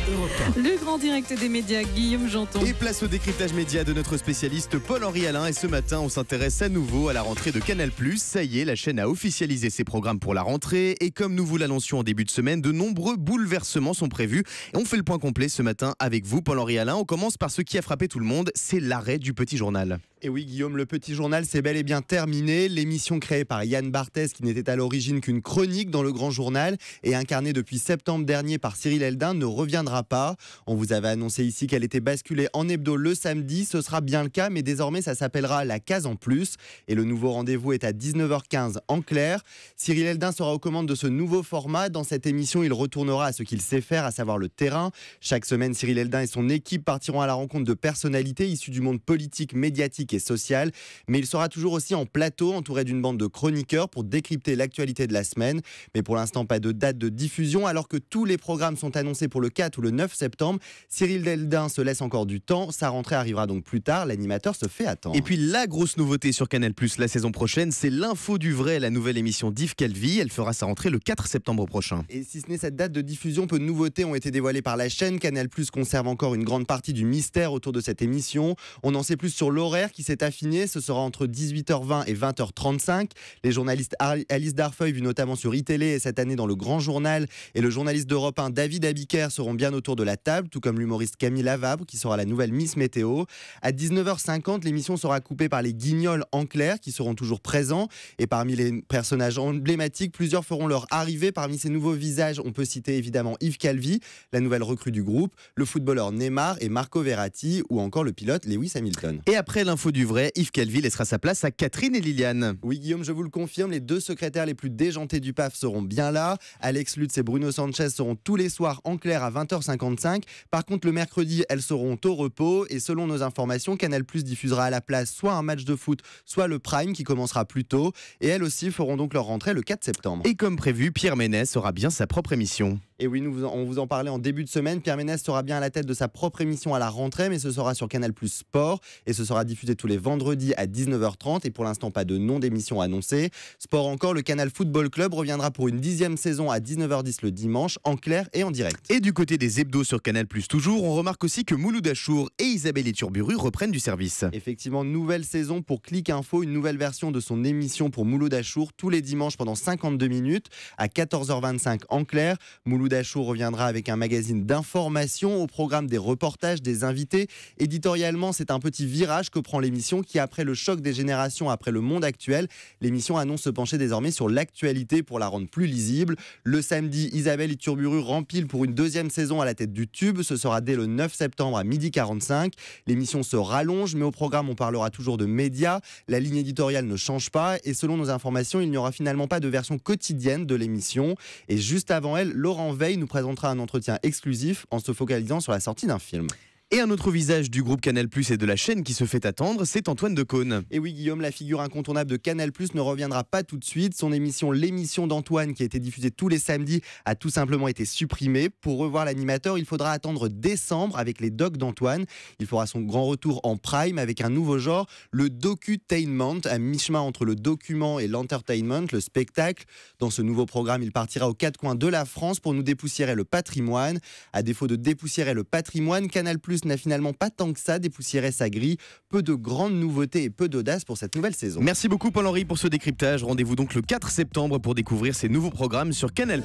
Le grand direct des médias, Guillaume Janton. Et place au décryptage média de notre spécialiste Paul-Henri Alain. Et ce matin, on s'intéresse à nouveau à la rentrée de Canal+. Ça y est, la chaîne a officialisé ses programmes pour la rentrée. Et comme nous vous l'annoncions en début de semaine, de nombreux bouleversements sont prévus. Et on fait le point complet ce matin avec vous, Paul-Henri Alain. On commence par ce qui a frappé tout le monde, c'est l'arrêt du Petit Journal. Et oui, Guillaume, le Petit Journal, c'est bel et bien terminé. L'émission créée par Yann Barthès, qui n'était à l'origine qu'une chronique dans le Grand Journal et incarnée depuis septembre dernier par Cyril Eldin, ne reviendra pas. On vous avait annoncé ici qu'elle était basculée en hebdo le samedi. Ce sera bien le cas, mais désormais, ça s'appellera La Case en Plus. Et le nouveau rendez-vous est à 19h15 en clair. Cyril Eldin sera aux commandes de ce nouveau format. Dans cette émission, il retournera à ce qu'il sait faire, à savoir le terrain. Chaque semaine, Cyril Eldin et son équipe partiront à la rencontre de personnalités issues du monde politique, médiatique et social, mais il sera toujours aussi en plateau, entouré d'une bande de chroniqueurs pour décrypter l'actualité de la semaine. Mais pour l'instant, pas de date de diffusion, alors que tous les programmes sont annoncés pour le 4 ou le 9 septembre. Cyril Eldin se laisse encore du temps, sa rentrée arrivera donc plus tard, l'animateur se fait attendre. Et puis la grosse nouveauté sur Canal+, la saison prochaine, c'est l'info du vrai, la nouvelle émission d'Yves Calvi. Elle fera sa rentrée le 4 septembre prochain. Et si ce n'est cette date de diffusion, peu de nouveautés ont été dévoilées par la chaîne. Canal+ conserve encore une grande partie du mystère autour de cette émission. On en sait plus sur l'horaire qui s'est affiné, ce sera entre 18h20 et 20h35. Les journalistes Alice Darfeuille, vue notamment sur iTélé et cette année dans le Grand Journal, et le journaliste d'Europe 1 David Abiker seront bien autour de la table, tout comme l'humoriste Camille Lavabre qui sera la nouvelle Miss Météo. À 19h50, l'émission sera coupée par les Guignols en clair qui seront toujours présents, et parmi les personnages emblématiques, plusieurs feront leur arrivée. Parmi ces nouveaux visages, on peut citer évidemment Yves Calvi, la nouvelle recrue du groupe, le footballeur Neymar et Marco Verratti, ou encore le pilote Lewis Hamilton. Et après l'info du vrai, Yves Calvi laissera sa place à Catherine et Liliane. Oui, Guillaume, je vous le confirme, les deux secrétaires les plus déjantés du PAF seront bien là. Alex Lutz et Bruno Sanchez seront tous les soirs en clair à 20h55. Par contre, le mercredi, elles seront au repos. Et selon nos informations, Canal+ diffusera à la place soit un match de foot, soit le Prime qui commencera plus tôt. Et elles aussi feront donc leur rentrée le 4 septembre. Et comme prévu, Pierre Ménès aura bien sa propre émission. Et oui, on vous en parlait en début de semaine. Pierre Ménès sera bien à la tête de sa propre émission à la rentrée, mais ce sera sur Canal+ Sport et ce sera diffusé tous les vendredis à 19h30. Et pour l'instant, pas de nom d'émission annoncé. Sport encore, le Canal Football Club reviendra pour une 10e saison à 19h10 le dimanche, en clair et en direct. Et du côté des hebdos sur Canal+ toujours, on remarque aussi que Mouloud Achour et Isabelle Iturburu reprennent du service. Effectivement, nouvelle saison pour Click Info, une nouvelle version de son émission pour Mouloud Achour tous les dimanches pendant 52 minutes à 14h25 en clair. Mouloud Achour reviendra avec un magazine d'information au programme des reportages, des invités. Éditorialement, c'est un petit virage que prend l'émission qui, après le choc des générations, après le monde actuel, l'émission annonce se pencher désormais sur l'actualité pour la rendre plus lisible. Le samedi, Isabelle Iturburu rempile pour une 2e saison à la tête du Tube. Ce sera dès le 9 septembre à 12h45. L'émission se rallonge, mais au programme, on parlera toujours de médias. La ligne éditoriale ne change pas et selon nos informations, il n'y aura finalement pas de version quotidienne de l'émission. Et juste avant elle, Laurent Veil nous présentera un entretien exclusif en se focalisant sur la sortie d'un film. Et un autre visage du groupe Canal+ et de la chaîne qui se fait attendre, c'est Antoine Decaune. Et oui, Guillaume, la figure incontournable de Canal+ ne reviendra pas tout de suite. Son émission L'émission d'Antoine, qui a été diffusée tous les samedis, a tout simplement été supprimée. Pour revoir l'animateur, il faudra attendre décembre avec les docs d'Antoine. Il fera son grand retour en prime avec un nouveau genre, le docutainment, à mi-chemin entre le document et l'entertainment, le spectacle. Dans ce nouveau programme, il partira aux 4 coins de la France pour nous dépoussiérer le patrimoine. À défaut de dépoussiérer le patrimoine, Canal+ n'a finalement pas tant que ça dépoussiéré sa grille. Peu de grandes nouveautés et peu d'audace pour cette nouvelle saison. Merci beaucoup Paul-Henri pour ce décryptage. Rendez-vous donc le 4 septembre pour découvrir ces nouveaux programmes sur Canal+.